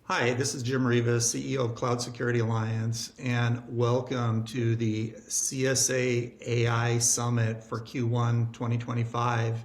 Hi, this is Jim Reavis, CEO of Cloud Security Alliance, and welcome to the CSA AI Summit for Q1 2025.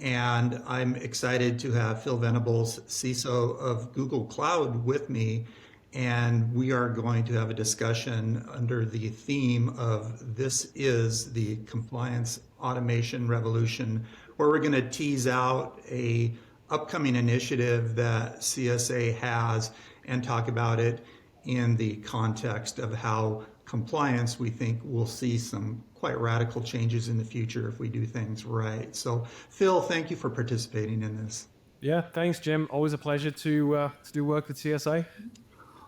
And I'm excited to have Phil Venables, CISO of Google Cloud, with me. And we are going to have a discussion under the theme of This is the Compliance Automation Revolution, where we're going to tease out a upcoming initiative that CSA has and talk about it in the context of how compliance, we think, will see some quite radical changes in the future if we do things right. So, Phil, thank you for participating in this. Yeah, thanks, Jim. Always a pleasure to do work with CSA.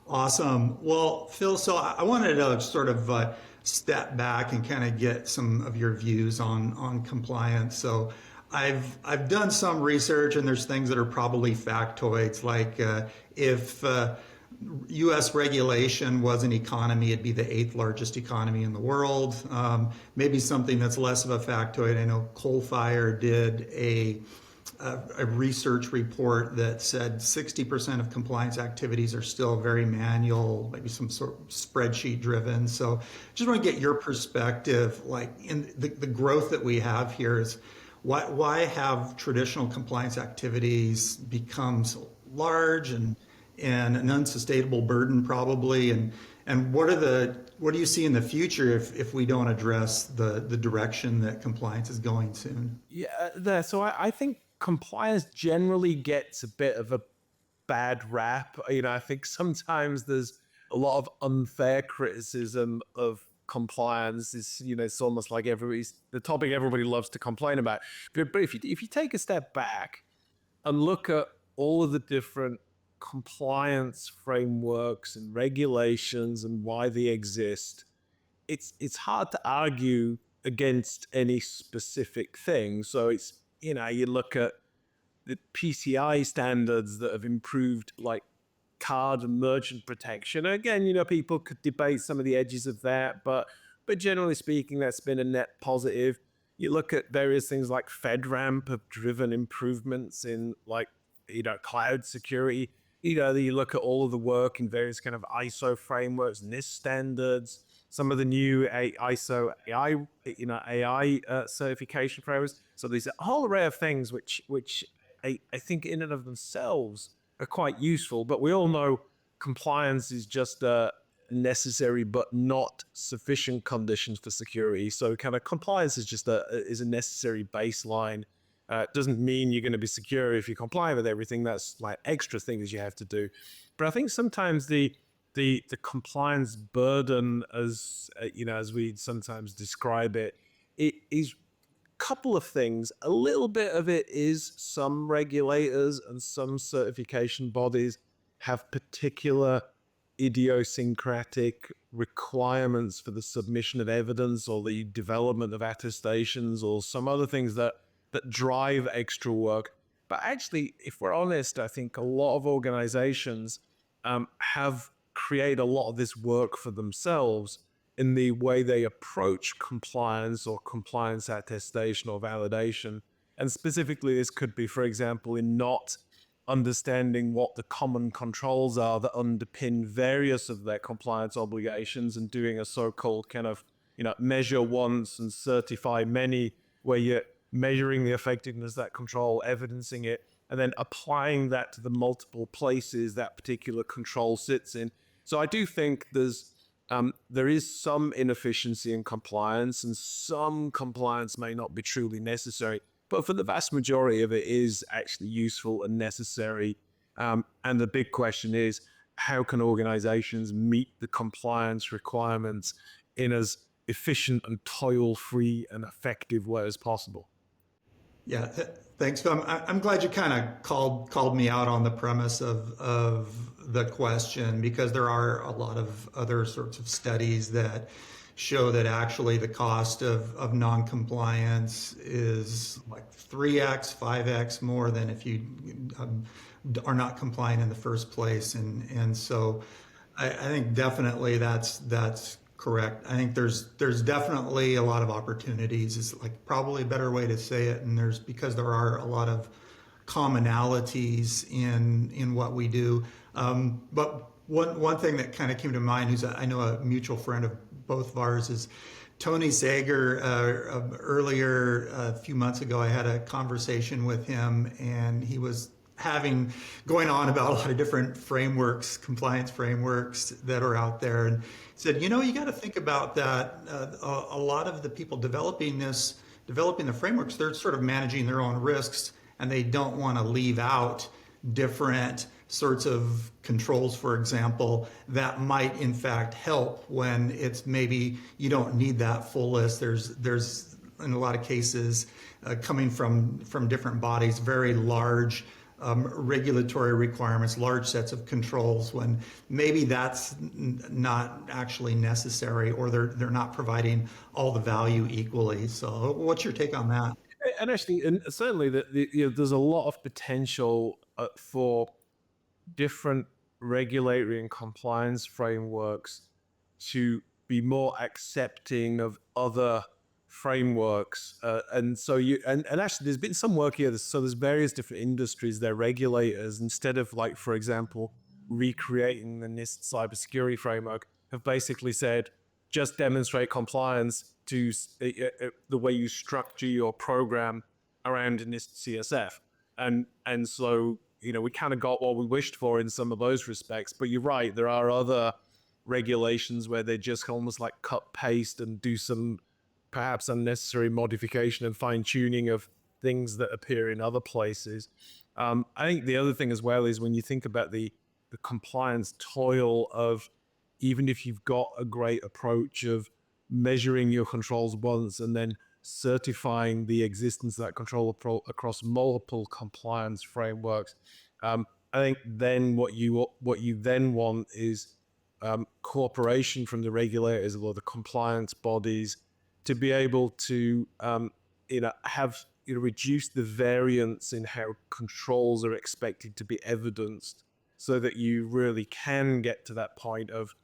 Awesome. Well, Phil, so I wanted to sort of step back and kind of get some of your views on compliance. So I've done some research, and there's things that are probably factoids, like if U.S. regulation was an economy, it'd be the eighth largest economy in the world. Maybe something that's less of a factoid. I know Coal-Fire did a research report that said 60% of compliance activities are still very manual, maybe some sort of spreadsheet driven. So just want to get your perspective, like in the growth that we have here is why have traditional compliance activities become so large and an unsustainable burden probably, and what do you see in the future if we don't address the direction that compliance is going soon? So I think compliance generally gets a bit of a bad rap. I think sometimes there's a lot of unfair criticism of compliance. It's almost like the topic everybody loves to complain about. But if you take a step back and look at all of the different compliance frameworks and regulations and why they exist, it's hard to argue against any specific thing. So you look at the PCI standards that have improved, like card and merchant protection. Again, people could debate some of the edges of that, but generally speaking, that's been a net positive. You look at various things like FedRAMP have driven improvements in, like, cloud security. You look at all of the work in various kind of ISO frameworks, NIST standards, some of the new ISO AI certification frameworks. So there's a whole array of things which I think in and of themselves are quite useful. But we all know compliance is just a necessary but not sufficient conditions for security. So kind of compliance is just a necessary baseline. Doesn't mean you're going to be secure if you comply with everything. That's like extra things you have to do. But I think sometimes the compliance burden, as as we sometimes describe it, it is a couple of things. A little bit of it is some regulators and some certification bodies have particular idiosyncratic requirements for the submission of evidence or the development of attestations or some other things that drive extra work. But actually, if we're honest, I think a lot of organizations have created a lot of this work for themselves in the way they approach compliance or compliance attestation or validation. And specifically, this could be, for example, in not understanding what the common controls are that underpin various of their compliance obligations and doing a so-called kind of, measure once and certify many, where you're measuring the effectiveness of that control, evidencing it, and then applying that to the multiple places that particular control sits in. So I do think there is some inefficiency in compliance, and some compliance may not be truly necessary, but for the vast majority of it is actually useful and necessary. And the big question is, how can organizations meet the compliance requirements in as efficient and toil-free and effective way as possible? Yeah, thanks, Phil. I'm glad you kind of called me out on the premise of the question, because there are a lot of other sorts of studies that show that actually the cost of non-compliance is like 3x, 5x more than if you are not compliant in the first place. And so I think definitely that's correct. I think there's definitely a lot of opportunities, is like probably a better way to say it. And because there are a lot of commonalities in what we do. But one thing that kind of came to mind, I know a mutual friend of both of ours, is Tony Sager. Earlier, a few months ago, I had a conversation with him, and he was having going on about a lot of different frameworks, compliance frameworks that are out there, and said, you got to think about that. A lot of the people developing the frameworks, they're sort of managing their own risks, and they don't want to leave out different sorts of controls, for example, that might in fact help when it's maybe you don't need that full list. There's in a lot of cases coming from different bodies, very large regulatory requirements, large sets of controls, when maybe that's not actually necessary, or they're not providing all the value equally. So, what's your take on that? And actually, and certainly, there's a lot of potential for different regulatory and compliance frameworks to be more accepting of other frameworks. And so and actually there's been some work here. So there's various different industries, their regulators, instead of like, for example, recreating the NIST cybersecurity framework, have basically said, just demonstrate compliance to the way you structure your program around NIST CSF. And so, we kind of got what we wished for in some of those respects. But you're right, there are other regulations where they just almost like cut paste and do some perhaps unnecessary modification and fine tuning of things that appear in other places. I think the other thing as well is when you think about the compliance toil of, even if you've got a great approach of measuring your controls once and then certifying the existence of that control across multiple compliance frameworks. I think then what you then want is cooperation from the regulators or the compliance bodies to be able to have reduce the variance in how controls are expected to be evidenced, so that you really can get to that point of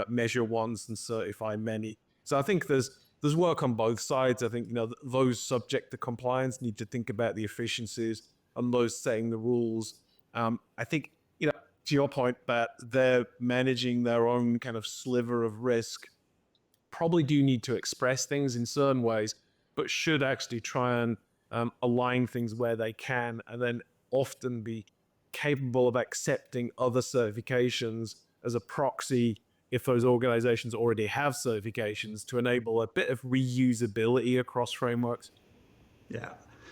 measure once and certify many. So I think there's work on both sides. I think those subject to compliance need to think about the efficiencies, and those setting the rules. I think to your point, that they're managing their own kind of sliver of risk, probably do need to express things in certain ways, but should actually try and align things where they can, and then often be capable of accepting other certifications as a proxy if those organizations already have certifications, to enable a bit of reusability across frameworks. Yeah.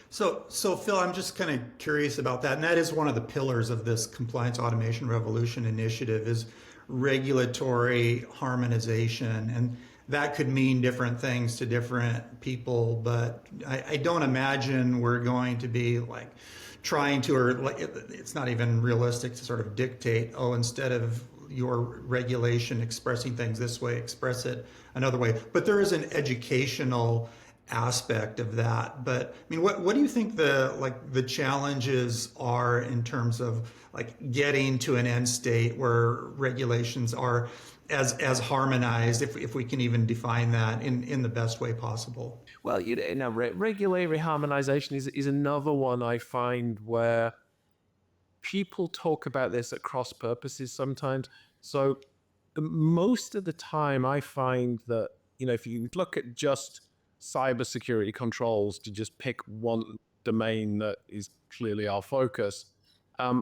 So Phil, I'm just kind of curious about that, and that is one of the pillars of this compliance automation revolution initiative is regulatory harmonization, and that could mean different things to different people. But I don't imagine we're going to be like trying to, or like it's not even realistic to sort of dictate, oh, instead of your regulation expressing things this way, express it another way. But there is an educational aspect of that. But I mean, what do you think the challenges are in terms of like getting to an end state where regulations are as harmonized, if we can even define that in the best way possible? Well, regulatory harmonization is another one I find where people talk about this at cross purposes sometimes. So most of the time, I find that if you look at just cybersecurity controls, to just pick one domain that is clearly our focus, um,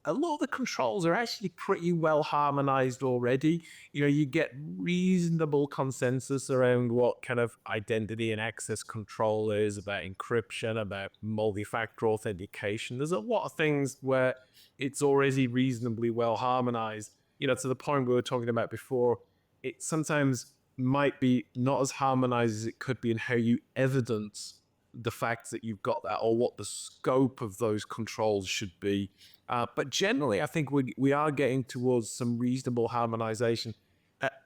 a lot of the controls are actually pretty well harmonized already. You get reasonable consensus around what kind of identity and access control is, about encryption, about multi-factor authentication. There's a lot of things where it's already reasonably well harmonized, to the point we were talking about before. It sometimes might be not as harmonized as it could be in how you evidence the fact that you've got that, or what the scope of those controls should be. But generally, I think we are getting towards some reasonable harmonization,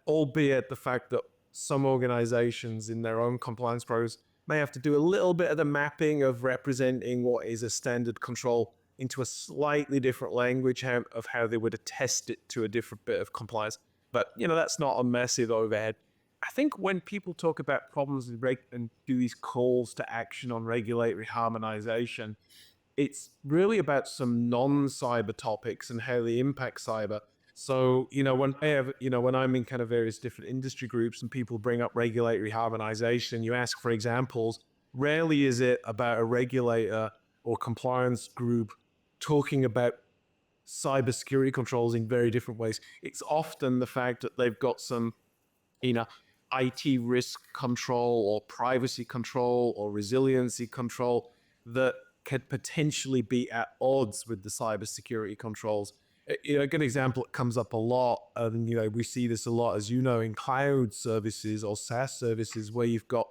albeit the fact that some organizations in their own compliance pros may have to do a little bit of the mapping of representing what is a standard control into a slightly different language of how they would attest it to a different bit of compliance. But, that's not a massive overhead. I think when people talk about problems and do these calls to action on regulatory harmonization, it's really about some non-cyber topics and how they impact cyber. So, when I'm in kind of various different industry groups and people bring up regulatory harmonization, you ask for examples. Rarely is it about a regulator or compliance group talking about cybersecurity controls in very different ways. It's often the fact that they've got some, you know, IT risk control or privacy control or resiliency control that could potentially be at odds with the cybersecurity controls. A good example that comes up a lot, and we see this a lot, as in cloud services or SaaS services, where you've got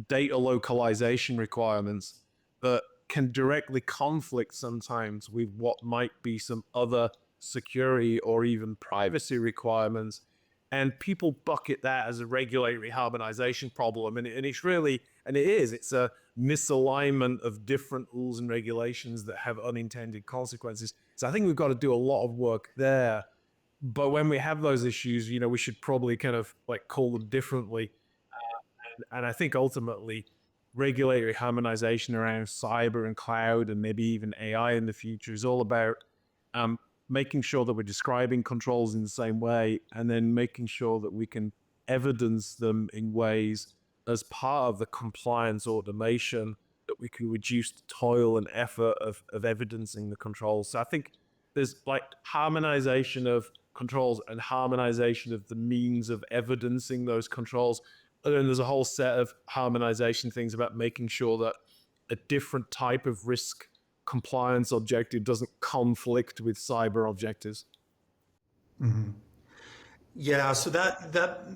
data localization requirements that can directly conflict sometimes with what might be some other security or even privacy requirements. And people bucket that as a regulatory harmonization problem. And it's really, and it's a misalignment of different rules and regulations that have unintended consequences. So I think we've got to do a lot of work there. But when we have those issues, we should probably kind of like call them differently. And I think ultimately, regulatory harmonization around cyber and cloud and maybe even AI in the future is all about um, making sure that we're describing controls in the same way, and then making sure that we can evidence them in ways as part of the compliance automation that we can reduce the toil and effort of evidencing the controls. So I think there's like harmonization of controls and harmonization of the means of evidencing those controls. And then there's a whole set of harmonization things about making sure that a different type of risk compliance objective doesn't conflict with cyber objectives. Yeah, so that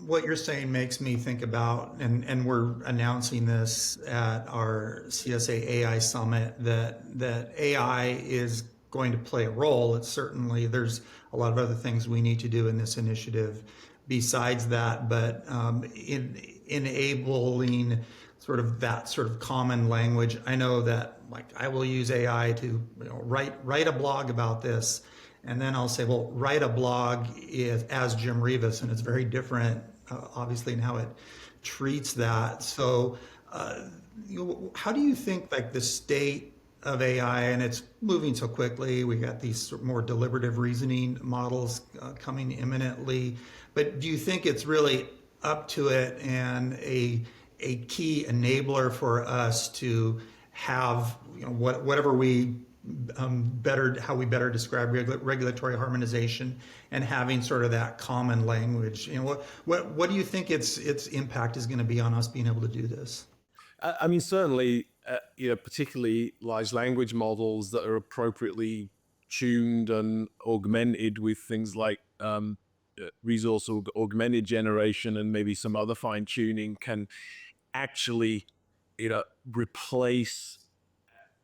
what you're saying makes me think about, and we're announcing this at our CSA AI summit, that AI is going to play a role. It's certainly, there's a lot of other things we need to do in this initiative besides that, but in enabling that sort of common language. I know that, like, I will use AI to write a blog about this, and then I'll say, well, write a blog is as Jim Reavis, and it's very different, obviously, in how it treats that. So, how do you think, like, the state of AI, and it's moving so quickly? We got these more deliberative reasoning models coming imminently, but do you think it's really up to it and a key enabler for us to have whatever we how we better describe regulatory harmonization and having sort of that common language? What do you think its impact is going to be on us being able to do this? I mean, certainly, particularly large language models that are appropriately tuned and augmented with things like resource augmented generation and maybe some other fine tuning can actually, replace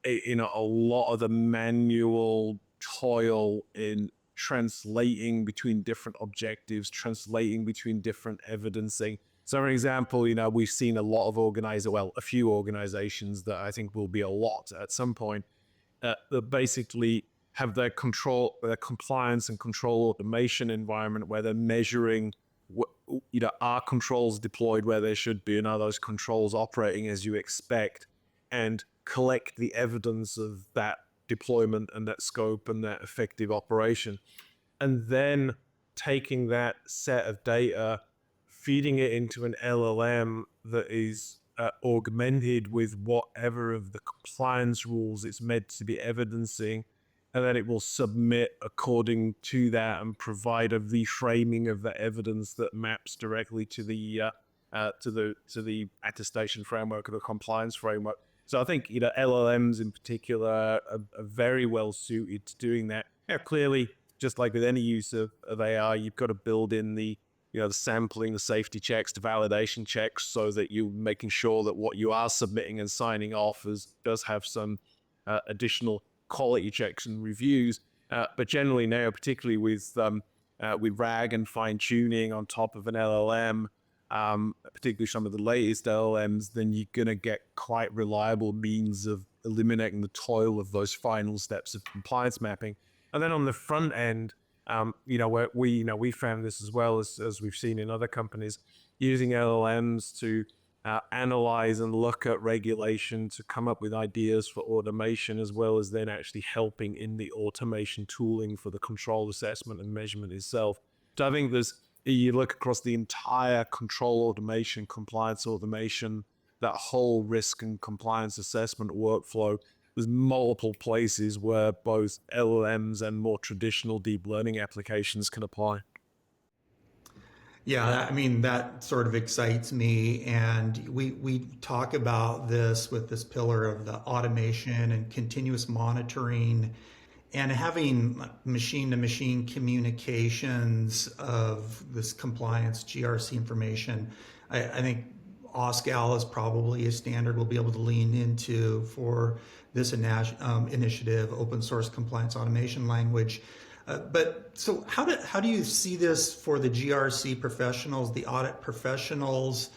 a lot of the manual toil in translating between different objectives, translating between different evidencing. So, for example, we've seen a few organizations that I think will be a lot at some point that basically have their compliance and control automation environment where they're measuring are controls deployed where they should be, and are those controls operating as you expect, and collect the evidence of that deployment and that scope and that effective operation. And then taking that set of data, feeding it into an LLM that is augmented with whatever of the compliance rules it's meant to be evidencing, and then it will submit according to that and provide a reframing of the evidence that maps directly to the attestation framework or the compliance framework. So I think LLMs in particular are very well suited to doing that. Clearly, just like with any use of AI, you've got to build in the sampling, the safety checks, the validation checks, so that you're making sure that what you are submitting and signing off does have some additional quality checks and reviews. But generally now, particularly with RAG and fine tuning on top of an LLM, particularly some of the latest LLMs, then you're going to get quite reliable means of eliminating the toil of those final steps of compliance mapping. And then on the front end, where we found this as well as we've seen in other companies, using LLMs to analyze and look at regulation to come up with ideas for automation, as well as then actually helping in the automation tooling for the control assessment and measurement itself. So I think you look across the entire control automation, compliance automation, that whole risk and compliance assessment workflow, there's multiple places where both LLMs and more traditional deep learning applications can apply. Yeah, I mean, that sort of excites me. And we talk about this with this pillar of the automation and continuous monitoring and having machine to machine communications of this compliance GRC information. I think OSCAL is probably a standard we'll be able to lean into for this initiative, open source compliance automation language. But so how do you see this for the GRC professionals, the audit professionals?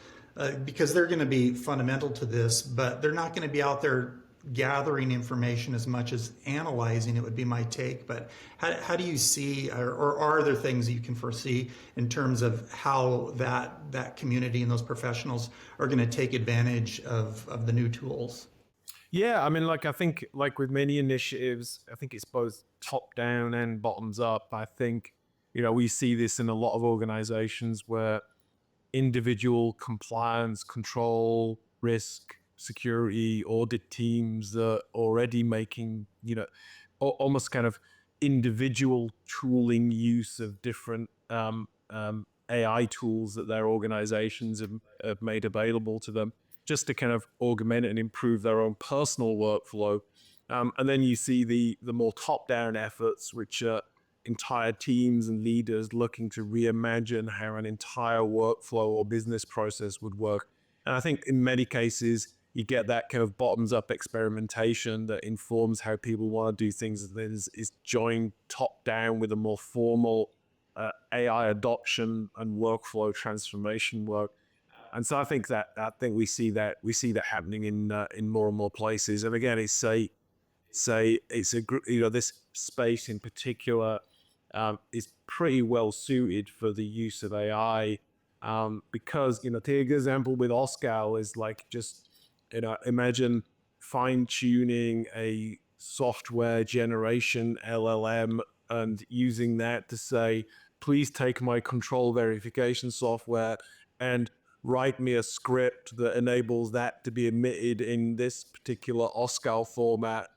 Because they're going to be fundamental to this, but they're not going to be out there gathering information as much as analyzing it would be my take. But how do you see, or are there things that you can foresee in terms of how that community and those professionals are going to take advantage of the new tools? Yeah, I mean, like I think, like with many initiatives, I think it's both top down and bottoms up. I think, we see this in a lot of organizations where individual compliance, control, risk, security, audit teams are already making, almost kind of individual tooling use of different AI tools that their organizations have made available to them just to kind of augment and improve their own personal workflow. And then you see the more top-down efforts, which are entire teams and leaders looking to reimagine how an entire workflow or business process would work. And I think in many cases, you get that kind of bottoms-up experimentation that informs how people want to do things, that is joined top-down with a more formal AI adoption and workflow transformation work. And so I think we see that happening in more and more places. And again, it's this space in particular is pretty well suited for the use of AI, because take an example with Oscar is like just imagine fine tuning a software generation LLM and using that to say, please take my control verification software and write me a script that enables that to be emitted in this particular OSCAL format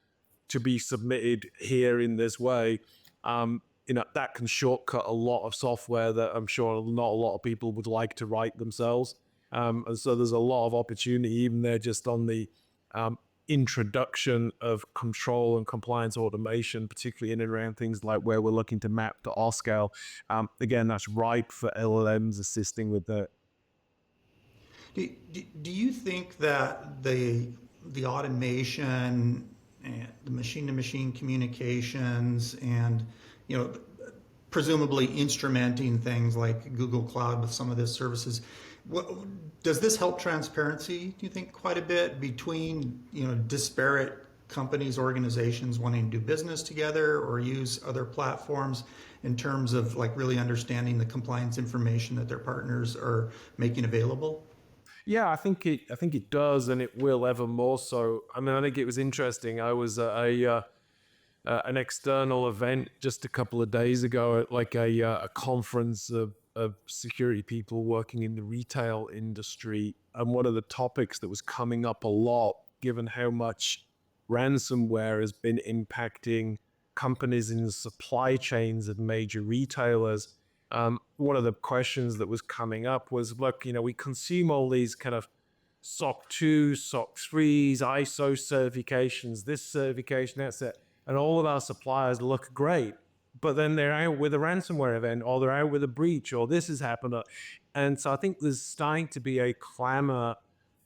to be submitted here in this way. That can shortcut a lot of software that I'm sure not a lot of people would like to write themselves. And so there's a lot of opportunity even there just on the introduction of control and compliance automation, particularly in and around things like where we're looking to map to OSCAL. Again, that's ripe for LLMs assisting with that. Do you think that the automation and the machine-to-machine communications and presumably instrumenting things like Google Cloud with some of these services, does this help transparency, do you think, quite a bit between disparate companies, organizations wanting to do business together or use other platforms in terms of like really understanding the compliance information that their partners are making available? Yeah, I think it does, and it will ever more so. I mean, I think it was interesting. I was at an external event just a couple of days ago at like a conference of security people working in the retail industry, and one of the topics that was coming up a lot, given how much ransomware has been impacting companies in the supply chains of major retailers. One of the questions that was coming up was, look, we consume all these kind of SOC 2, SOC 3s, ISO certifications, this certification, that's it. And all of our suppliers look great, but then they're out with a ransomware event or they're out with a breach or this has happened. And so I think there's starting to be a clamor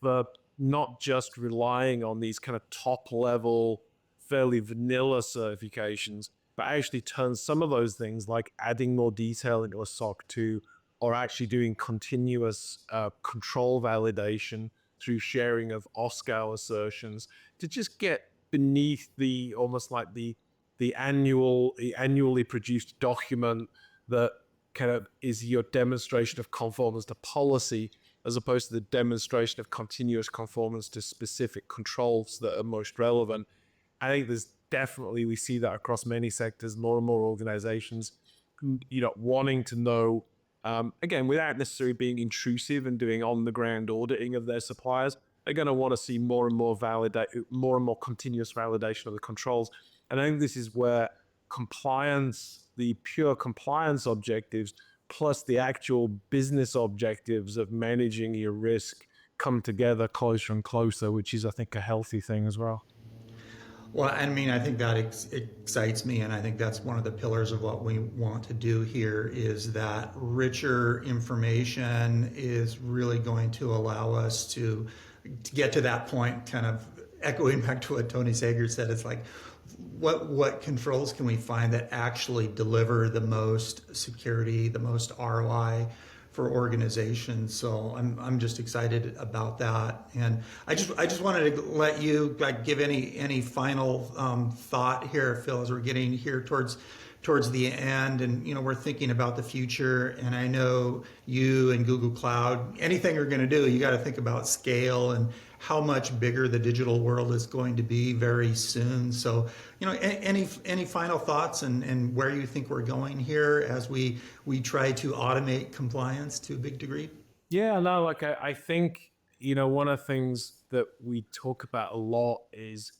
for not just relying on these kind of top level, fairly vanilla certifications, but actually turn some of those things like adding more detail into a SOC 2 or actually doing continuous control validation through sharing of OSCAR assertions to just get beneath the almost like the annually produced document that kind of is your demonstration of conformance to policy as opposed to the demonstration of continuous conformance to specific controls that are most relevant. I think there's definitely, we see that across many sectors, more and more organizations, wanting to know, again, without necessarily being intrusive and doing on the ground auditing of their suppliers, they're going to want to see more and more continuous validation of the controls. And I think this is where compliance, the pure compliance objectives, plus the actual business objectives of managing your risk come together closer and closer, which is, I think, a healthy thing as well. Well, I mean, I think that excites me, and I think that's one of the pillars of what we want to do here is that richer information is really going to allow us to get to that point, kind of echoing back to what Tony Sager said. It's like, what controls can we find that actually deliver the most security, the most ROI for organizations? So I'm just excited about that, and I just wanted to let you give any final thought here, Phil, as we're getting here towards the end, and we're thinking about the future. And I know you and Google Cloud, anything you're going to do, you got to think about scale and how much bigger the digital world is going to be very soon. So, any final thoughts and where you think we're going here as we try to automate compliance to a big degree? Yeah, no, like I think, one of the things that we talk about a lot is,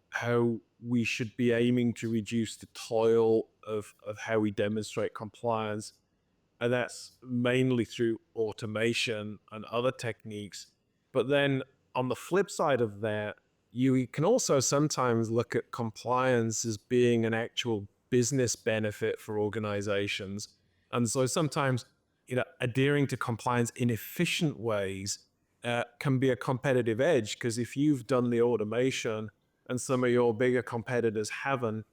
how we should be aiming to reduce the toil of how we demonstrate compliance. And that's mainly through automation and other techniques. But then on the flip side of that, you can also sometimes look at compliance as being an actual business benefit for organizations. And so sometimes, adhering to compliance in efficient ways can be a competitive edge, because if you've done the automation and some of your bigger competitors haven't,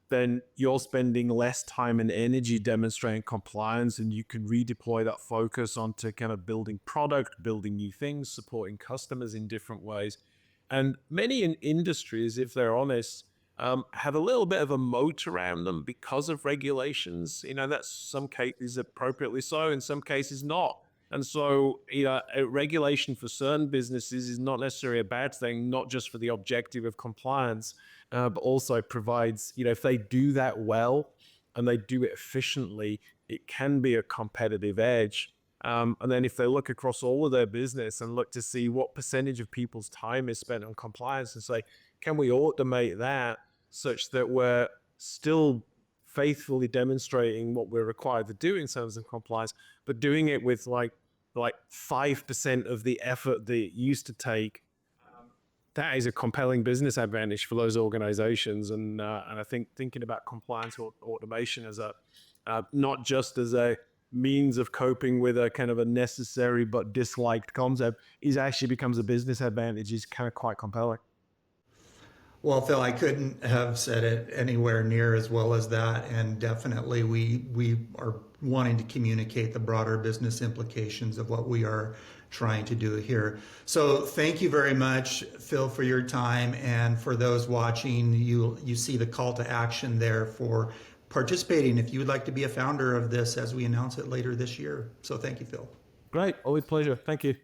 then you're spending less time and energy demonstrating compliance, and you can redeploy that focus onto kind of building product, building new things, supporting customers in different ways. And many in industries, if they're honest, have a little bit of a moat around them because of regulations. That's some cases appropriately so, in some cases not. And so, a regulation for certain businesses is not necessarily a bad thing, not just for the objective of compliance, but also provides, if they do that well and they do it efficiently, it can be a competitive edge. And then if they look across all of their business and look to see what percentage of people's time is spent on compliance and say, can we automate that such that we're still faithfully demonstrating what we're required to do in terms of compliance, but doing it with like 5% of the effort that it used to take. That is a compelling business advantage for those organizations. And I think thinking about compliance or automation as not just as a means of coping with a kind of a necessary but disliked concept actually becomes a business advantage is kind of quite compelling. Well, Phil, I couldn't have said it anywhere near as well as that, and definitely we are wanting to communicate the broader business implications of what we are trying to do here. So thank you very much, Phil, for your time, and for those watching, you see the call to action there for participating if you would like to be a founder of this as we announce it later this year. So thank you, Phil. Great, always a pleasure. Thank you.